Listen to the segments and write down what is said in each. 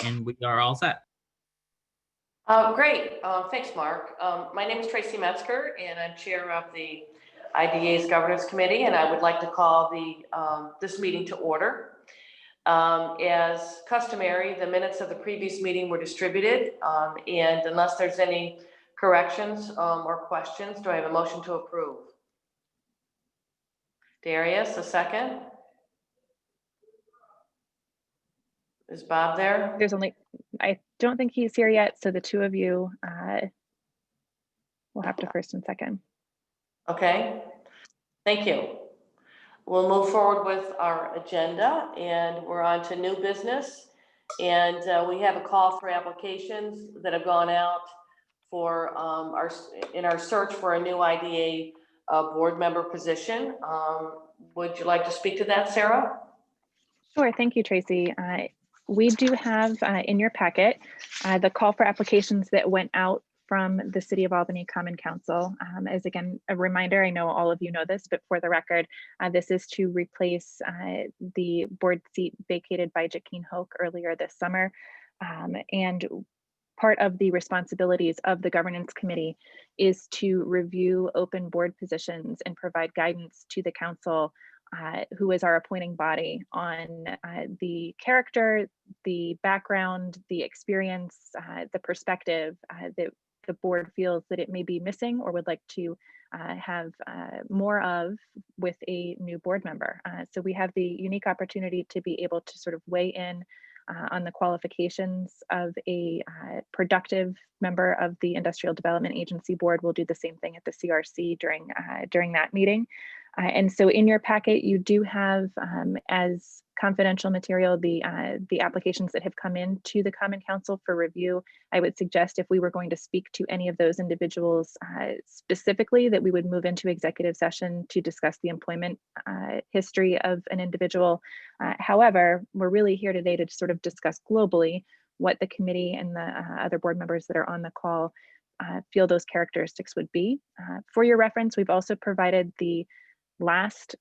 and we are all set. Great. Thanks, Mark. My name is Tracy Metzger, and I'm chair of the IDA's Governance Committee, and I would like to call this meeting to order. As customary, the minutes of the previous meeting were distributed, and unless there's any corrections or questions, do I have a motion to approve? Darius, a second? Is Bob there? I don't think he's here yet, so the two of you will have to first and second. Okay, thank you. We'll move forward with our agenda, and we're on to new business. And we have a call for applications that have gone out for in our search for a new IDA board member position. Would you like to speak to that, Sarah? Sure, thank you, Tracy. We do have in your packet the call for applications that went out from the City of Albany Common Council. As again, a reminder, I know all of you know this, but for the record, this is to replace the board seat vacated by Jaqueen Hoke earlier this summer. And part of the responsibilities of the governance committee is to review open board positions and provide guidance to the council, who is our appointing body, on the character, the background, the experience, the perspective that the board feels that it may be missing or would like to have more of with a new board member. So we have the unique opportunity to be able to sort of weigh in on the qualifications of a productive member of the Industrial Development Agency board. We'll do the same thing at the CRC during that meeting. And so in your packet, you do have as confidential material the applications that have come in to the Common Council for review. I would suggest if we were going to speak to any of those individuals specifically, that we would move into executive session to discuss the employment history of an individual. However, we're really here today to sort of discuss globally what the committee and the other board members that are on the call feel those characteristics would be. For your reference, we've also provided the last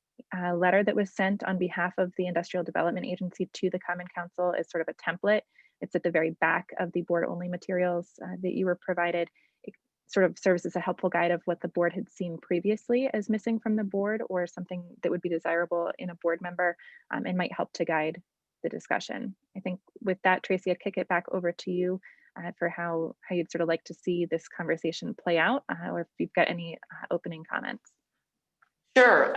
letter that was sent on behalf of the Industrial Development Agency to the Common Council as sort of a template. It's at the very back of the board only materials that you were provided. It sort of serves as a helpful guide of what the board had seen previously as missing from the board, or something that would be desirable in a board member, and might help to guide the discussion. I think with that, Tracy, I'd kick it back over to you for how you'd sort of like to see this conversation play out, or if you've got any opening comments. Sure.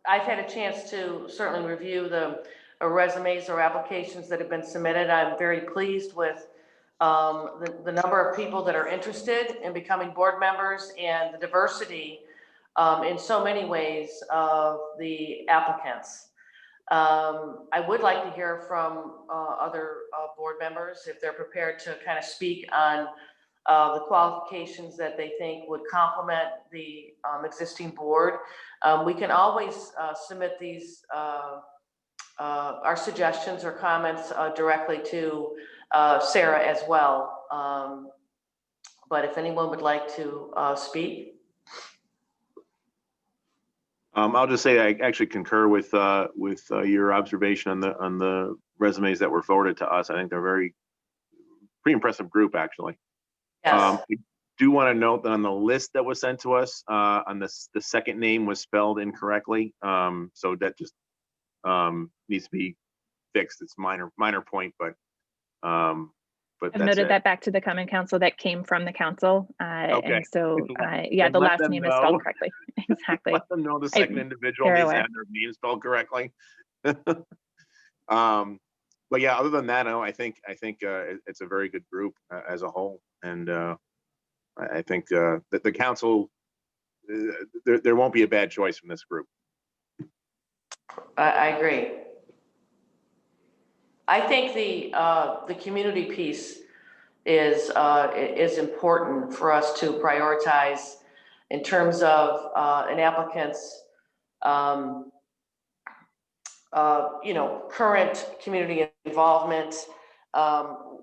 I've had a chance to certainly review the resumes or applications that have been submitted. I'm very pleased with the number of people that are interested in becoming board members, and the diversity in so many ways of the applicants. I would like to hear from other board members if they're prepared to kind of speak on the qualifications that they think would complement the existing board. We can always submit these, our suggestions or comments directly to Sarah as well. But if anyone would like to speak. I'll just say I actually concur with your observation on the resumes that were forwarded to us. I think they're pretty impressive group, actually. Yes. I do want to note that on the list that was sent to us, on the second name was spelled incorrectly. So that just needs to be fixed. It's minor point, but I've noted that back to the Common Council. That came from the council. Okay. And so yeah, the last name is spelled correctly. Exactly. Let them know the second individual needs to have their name spelled correctly. But yeah, other than that, I think it's a very good group as a whole, and I think that the council, there won't be a bad choice from this group. I agree. I think the community piece is important for us to prioritize in terms of an applicant's current community involvement,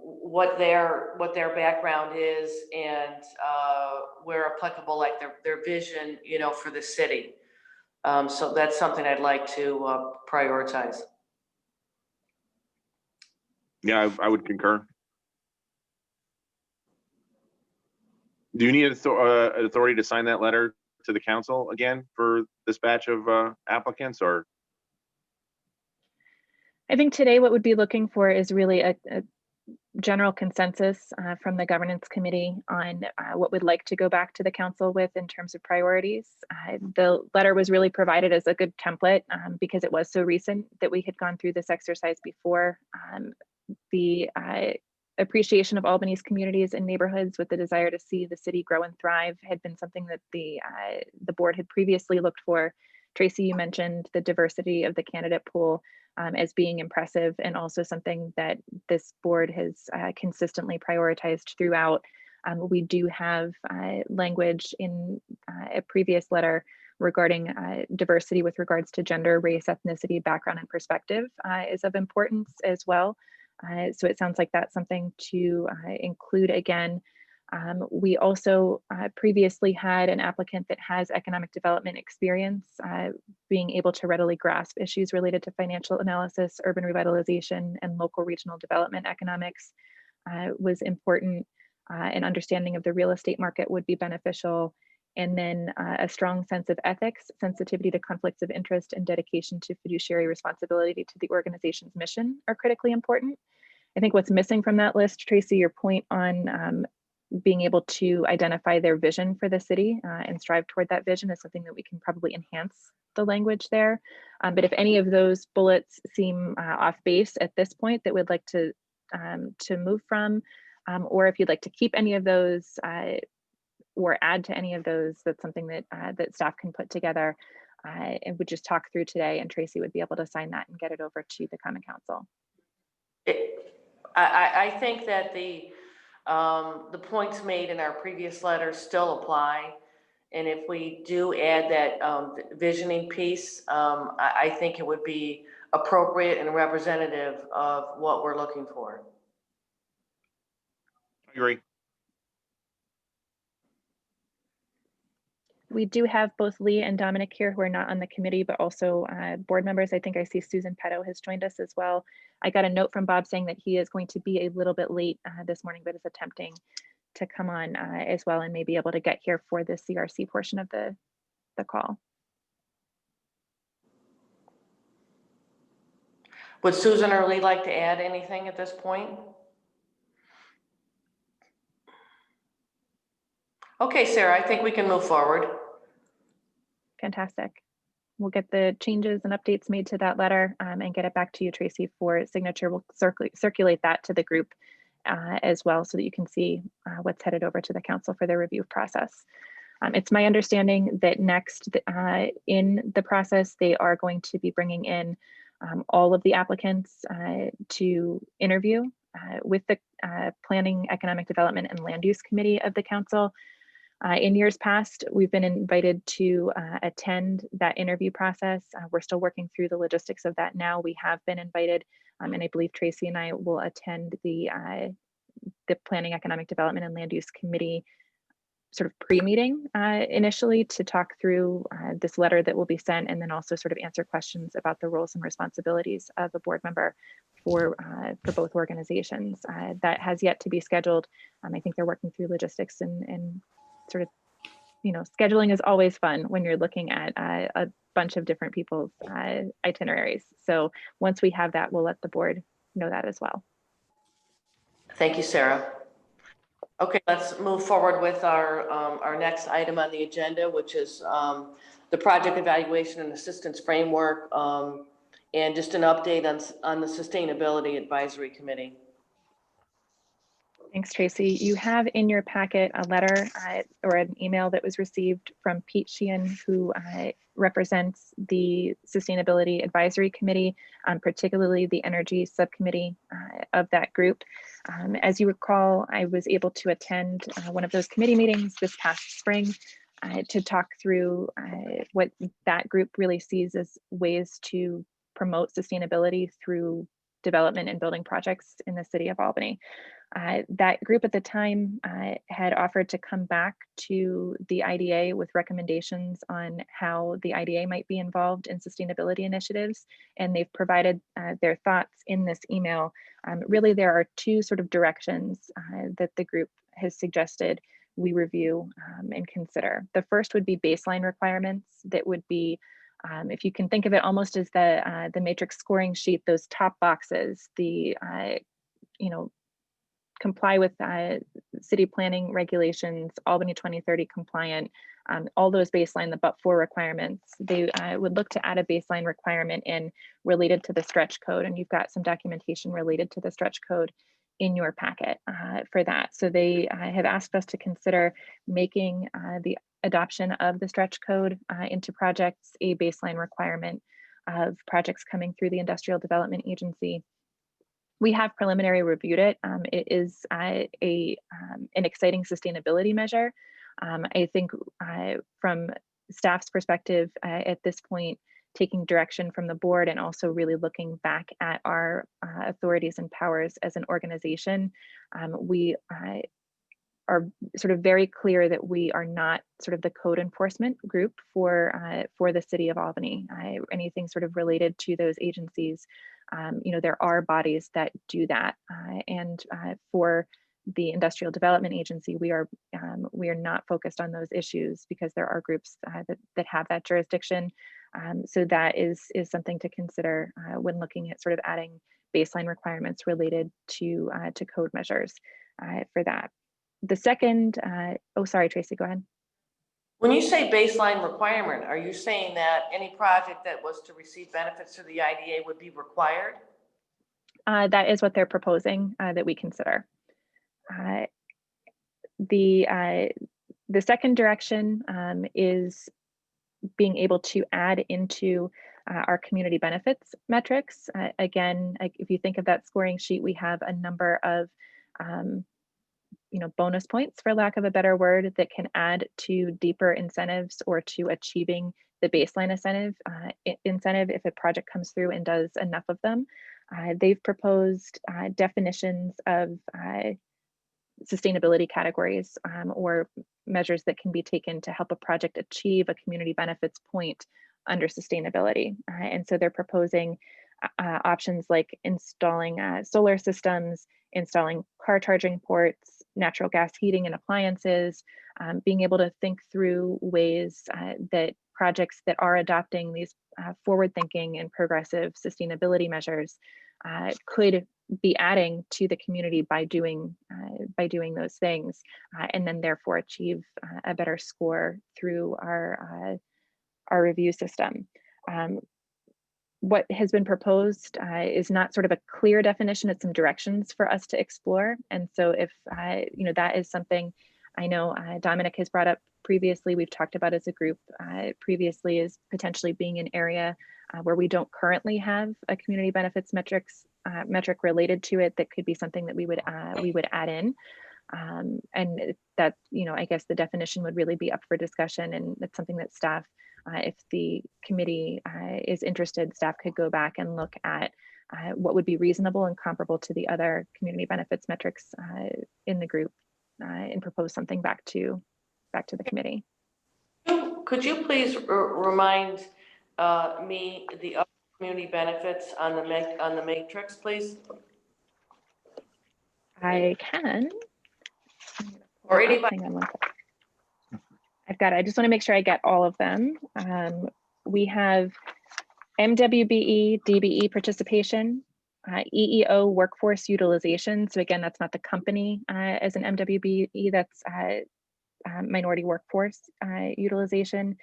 what their background is, and where applicable, like their vision, for the city. So that's something I'd like to prioritize. Yeah, I would concur. Do you need an authority to sign that letter to the council again for this batch of applicants, or? I think today what we'd be looking for is really a general consensus from the governance committee on what we'd like to go back to the council with in terms of priorities. The letter was really provided as a good template because it was so recent that we had gone through this exercise before. The appreciation of Albany's communities and neighborhoods with the desire to see the city grow and thrive had been something that the board had previously looked for. Tracy, you mentioned the diversity of the candidate pool as being impressive, and also something that this board has consistently prioritized throughout. We do have language in a previous letter regarding diversity with regards to gender, race, ethnicity, background, and perspective is of importance as well. So it sounds like that's something to include again. We also previously had an applicant that has economic development experience, being able to readily grasp issues related to financial analysis, urban revitalization, and local regional development economics was important. An understanding of the real estate market would be beneficial. And then a strong sense of ethics, sensitivity to conflicts of interest, and dedication to fiduciary responsibility to the organization's mission are critically important. I think what's missing from that list, Tracy, your point on being able to identify their vision for the city and strive toward that vision is something that we can probably enhance the language there. But if any of those bullets seem off base at this point that we'd like to move from, or if you'd like to keep any of those or add to any of those, that's something that that staff can put together and would just talk through today, and Tracy would be able to sign that and get it over to the Common Council. I think that the points made in our previous letter still apply. And if we do add that visioning piece, I think it would be appropriate and representative of what we're looking for. I agree. We do have both Lee and Dominic here who are not on the committee, but also board members. I think I see Susan Petto has joined us as well. I got a note from Bob saying that he is going to be a little bit late this morning, but is attempting to come on as well and may be able to get here for the CRC portion of the call. Would Susan or Lee like to add anything at this point? Okay, Sarah, I think we can move forward. Fantastic. We'll get the changes and updates made to that letter and get it back to you, Tracy, for signature. We'll circulate that to the group as well so that you can see what's headed over to the council for their review process. It's my understanding that next in the process, they are going to be bringing in all of the applicants to interview with the Planning, Economic Development, and Land Use Committee of the council. In years past, we've been invited to attend that interview process. We're still working through the logistics of that now. We have been invited, and I believe Tracy and I will attend the Planning, Economic Development, and Land Use Committee sort of pre-meeting initially to talk through this letter that will be sent, and then also sort of answer questions about the roles and responsibilities of a board member for both organizations. That has yet to be scheduled. I think they're working through logistics and sort of, you know, scheduling is always fun when you're looking at a bunch of different people's itineraries. So once we have that, we'll let the board know that as well. Thank you, Sarah. Okay, let's move forward with our next item on the agenda, which is the project evaluation and assistance framework, and just an update on the Sustainability Advisory Committee. Thanks, Tracy. You have in your packet a letter or an email that was received from Pete Sheehan, who represents the Sustainability Advisory Committee, particularly the Energy Subcommittee of that group. As you recall, I was able to attend one of those committee meetings this past spring to talk through what that group really sees as ways to promote sustainability through development and building projects in the city of Albany. That group at the time had offered to come back to the IDA with recommendations on how the IDA might be involved in sustainability initiatives, and they've provided their thoughts in this email. Really, there are two sort of directions that the group has suggested we review and consider. The first would be baseline requirements that would be, if you can think of it almost as the matrix scoring sheet, those top boxes, the comply with city planning regulations, Albany 2030 compliant, all those baseline, the but-for requirements. They would look to add a baseline requirement in related to the stretch code, and you've got some documentation related to the stretch code in your packet for that. So they have asked us to consider making the adoption of the stretch code into projects a baseline requirement of projects coming through the Industrial Development Agency. We have preliminary reviewed it. It is an exciting sustainability measure. I think from staff's perspective at this point, taking direction from the board and also really looking back at our authorities and powers as an organization, we are sort of very clear that we are not sort of the code enforcement group for the city of Albany. Anything sort of related to those agencies, there are bodies that do that, and for the Industrial Development Agency, we are not focused on those issues because there are groups that have that jurisdiction. So that is something to consider when looking at sort of adding baseline requirements related to code measures for that. The second, oh, sorry, Tracy, go ahead. When you say baseline requirement, are you saying that any project that was to receive benefits through the IDA would be required? That is what they're proposing that we consider. The second direction is being able to add into our community benefits metrics. Again, if you think of that scoring sheet, we have a number of bonus points, for lack of a better word, that can add to deeper incentives or to achieving the baseline incentive if a project comes through and does enough of them. They've proposed definitions of sustainability categories or measures that can be taken to help a project achieve a community benefits point under sustainability. And so they're proposing options like installing solar systems, installing car charging ports, natural gas heating and appliances, being able to think through ways that projects that are adopting these forward-thinking and progressive sustainability measures could be adding to the community by doing those things, and then therefore achieve a better score through our review system. What has been proposed is not sort of a clear definition, it's some directions for us to explore. And so if, that is something I know Dominic has brought up previously, we've talked about as a group previously, is potentially being an area where we don't currently have a community benefits metric related to it. That could be something that we would add in. And that, I guess the definition would really be up for discussion, and it's something that staff, if the committee is interested, staff could go back and look at what would be reasonable and comparable to the other community benefits metrics in the group and propose something back to the committee. Could you please remind me the other community benefits on the matrix, please? I can. Or anybody. Hang on one second. I've got it. I just want to make sure I get all of them. We have MWBE, DBE participation, EEO workforce utilization. So again, that's not the company as an MWBE, that's minority workforce utilization,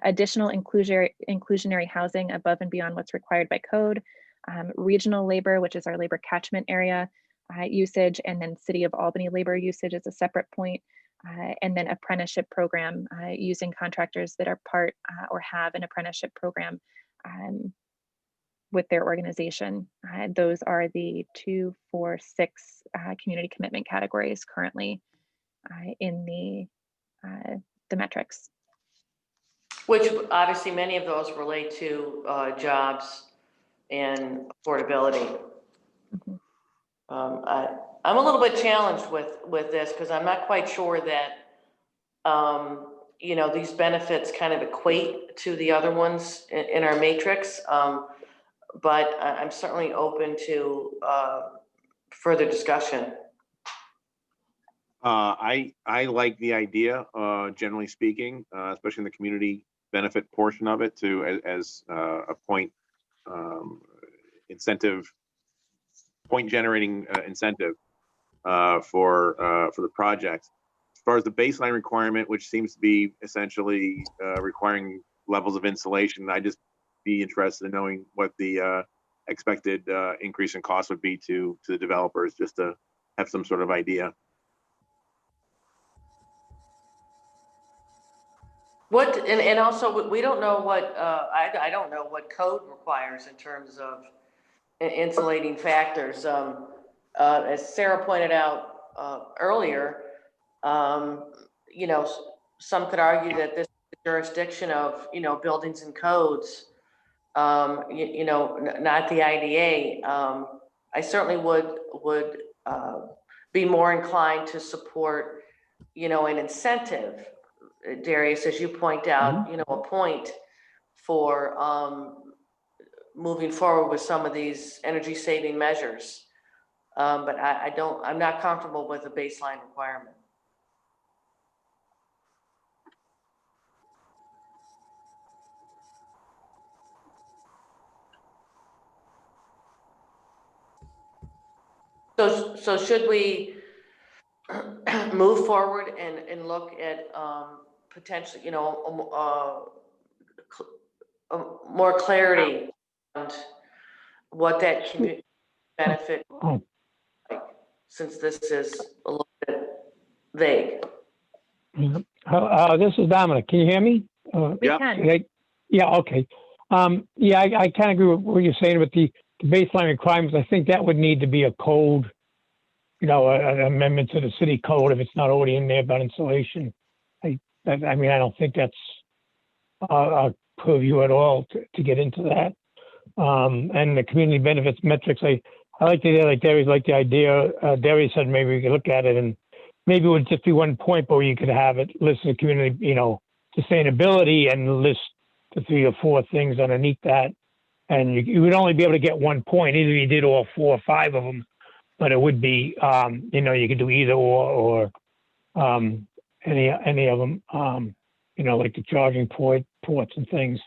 additional inclusionary housing above and beyond what's required by code, regional labor, which is our labor catchment area usage, and then City of Albany labor usage is a separate point. And then apprenticeship program using contractors that are part or have an apprenticeship program with their organization. Those are the 2, 4, 6 community commitment categories currently in the metrics. Which obviously many of those relate to jobs and affordability. Mm-hmm. I'm a little bit challenged with this because I'm not quite sure that, you know, these benefits kind of equate to the other ones in our matrix. But I'm certainly open to further discussion. I like the idea, generally speaking, especially in the community benefit portion of it, to as a point incentive, point generating incentive for the project. As far as the baseline requirement, which seems to be essentially requiring levels of insulation, I'd just be interested in knowing what the expected increase in cost would be to the developers, just to have some sort of idea. What, and also, we don't know what, I don't know what code requires in terms of insulating factors. As Sarah pointed out earlier, you know, some could argue that this is the jurisdiction of, you know, buildings and codes, you know, not the IDA. I certainly would be more inclined to support, you know, an incentive, Darius, as you point out, you know, a point for moving forward with some of these energy saving measures. But I'm not comfortable with a baseline requirement. So should we move forward and look at potentially, you know, more clarity on what that community benefit, like, since this is a little bit vague. This is Dominic. Can you hear me? We Yeah. can. Yeah, okay. Yeah, I kind of agree with what you're saying with the baseline requirements. I think that would need to be a code, you know, an amendment to the city code if it's not already in there about insulation. I mean, I don't think that's our purview at all to get into that. And the community benefits metrics, I like the idea, like Darius liked the idea. Darius said maybe we could look at it and maybe it would just be one point, but you could have it list the community, you know, sustainability and list the 3 or 4 things underneath that. And you would only be able to get 1 point. Either you did all 4 or 5 of them, but it would be, you know, you could do either or any of them, you know, like the charging ports and things.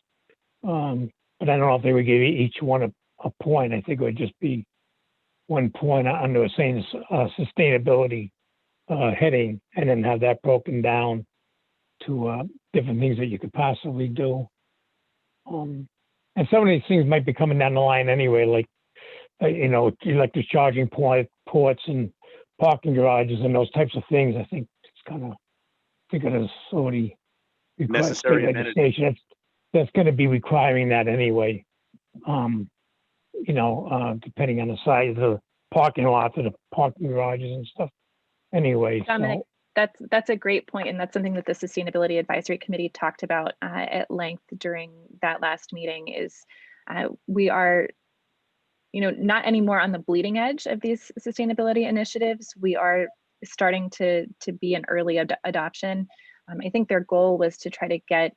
But I don't know if they would give each one a point. I think it would just be 1 point under a saying sustainability heading, and then have that broken down to different things that you could possibly do. And some of these things might be coming down the line anyway, like, you know, electric charging ports and parking garages and those types of things. I think it's kind of, think of it as already Necessary legislation. That's going to be requiring that anyway. You know, depending on the size of the parking lots or the parking garages and stuff. Anyway, Dominic, so, that's a great point, and that's something that the Sustainability Advisory Committee talked about at length during that last meeting. Is we are, you know, not anymore on the bleeding edge of these sustainability initiatives. We are starting to be an early adoption. I think their goal was to try to get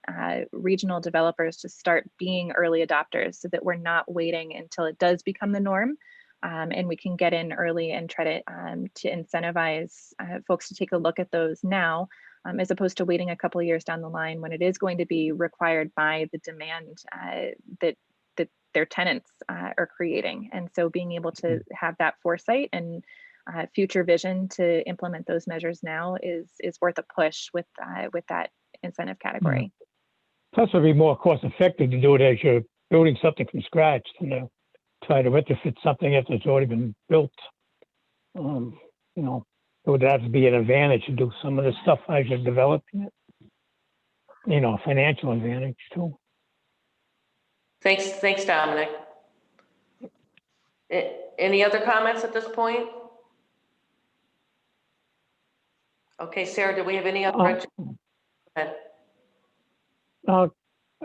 regional developers to start being early adopters, so that we're not waiting until it does become the norm. And we can get in early and try to incentivize folks to take a look at those now, as opposed to waiting a couple of years down the line when it is going to be required by the demand that their tenants are creating. And so being able to have that foresight and future vision to implement those measures now is worth a push with that incentive category. plus it'd be more cost effective to do it as you're building something from scratch than to try to retrofit something after it's already been built. You know, it would have to be an advantage to do some of this stuff as you're developing it. You know, financial advantage too. Thanks, Dominic. Any other comments at this point? Okay, Sarah, do we have any other? Are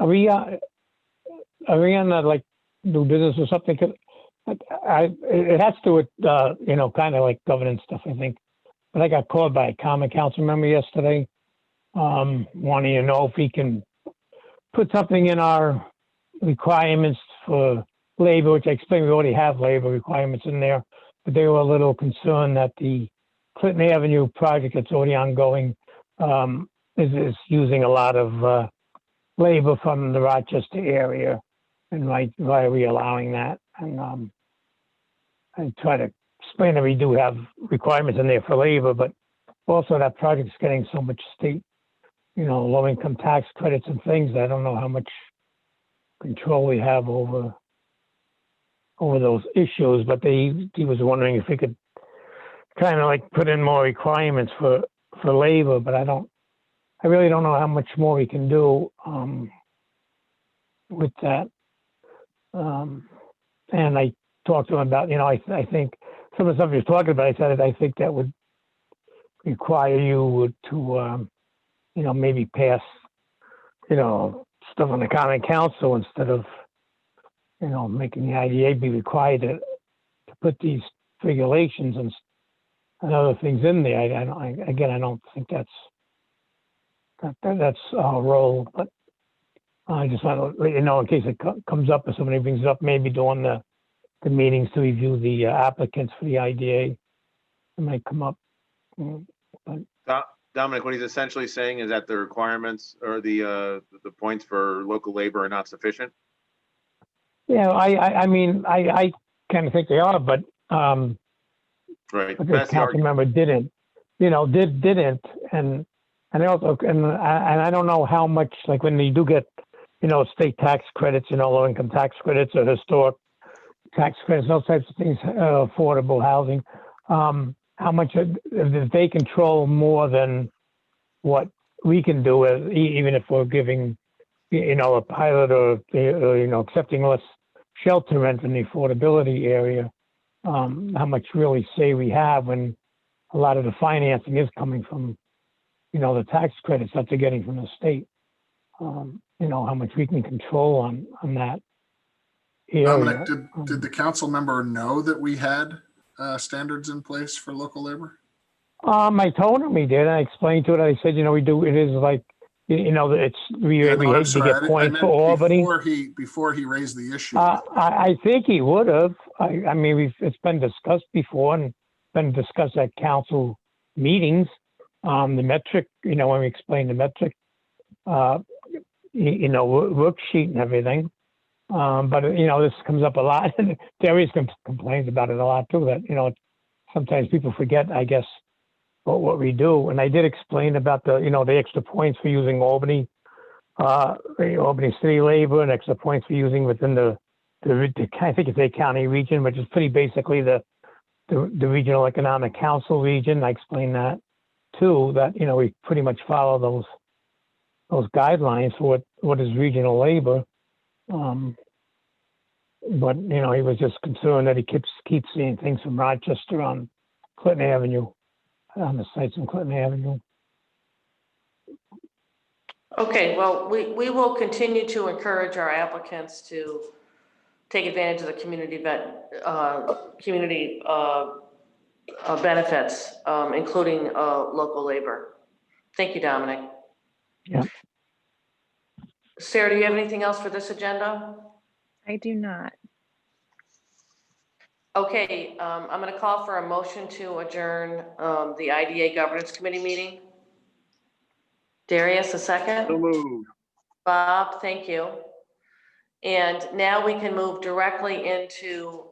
we on like new business or something? It has to do with, you know, kind of like governance stuff, I think. But I got called by a common council member yesterday, wanting to know if we can put something in our requirements for labor, which I explained we already have labor requirements in there, but they were a little concerned that the Clinton Avenue project that's already ongoing is using a lot of labor from the Rochester area, and why are we allowing that? And I try to explain that we do have requirements in there for labor, but also that project's getting so much state, you know, low-income tax credits and things that I don't know how much control we have over those issues. But he was wondering if we could kind of like put in more requirements for labor, but I really don't know how much more we can do with that. And I talked to him about, you know, I think some of the stuff he was talking about, I said, I think that would require you to, you know, maybe pass, you know, stuff on the common council instead of, you know, making the IDA be required to put these regulations and other things in there. I don't think that's our role, but I just want to let you know in case it comes up or somebody brings it up, maybe during the meetings to review the applicants for the IDA. It might come up. But Dominic, what he's essentially saying is that the requirements or the points for local labor are not sufficient. yeah, I mean, I kind of think they are, but Right. but this That's the council argument. member didn't, you know, didn't, and I also, and I don't know how much, like when you do get, you know, state tax credits, you know, low income tax credits or historic tax credits, those types of things, affordable housing, how much if they control more than what we can do, even if we're giving, you know, a pilot or you know, accepting less shelter rent in the affordability area, how much really say we have when a lot of the financing is coming from, you know, the tax credits that they're getting from the state. You know, how much we can control on that area. Dominic, did the council member know that we had standards in place for local labor? I told him he did. I explained to it. I said, you know, we do. It is like, you know, it's we Yeah, no, I'm hate to sorry. get I points meant for Albany. before he raised the issue. I think he would have. I mean, it's been discussed before and been discussed at council meetings. The metric, you know, when we explained the metric, you know, worksheet and everything. But you know, this comes up a lot, and Darius complains about it a lot too. That, you know, sometimes people forget, I guess, what we do. And I did explain about the, you know, the extra points for using Albany, Albany city labor, and extra points for using within the I think it's a county region, which is pretty basically the regional economic council region. I explained that too. That, you know, we pretty much follow those guidelines for what is regional labor. But you know, he was just concerned that he keeps seeing things from Rochester on Clinton Avenue, on the sites on Clinton Avenue. Okay, well, we will continue to encourage our applicants to take advantage of the community benefits, including local labor. Thank you, Dominic. Yeah. Sarah, do you have anything else for this agenda? I do not. Okay, I'm going to call for a motion to adjourn the IDA Governance Committee meeting. Darius, a second? So moved. Bob, thank you. And now we can move directly into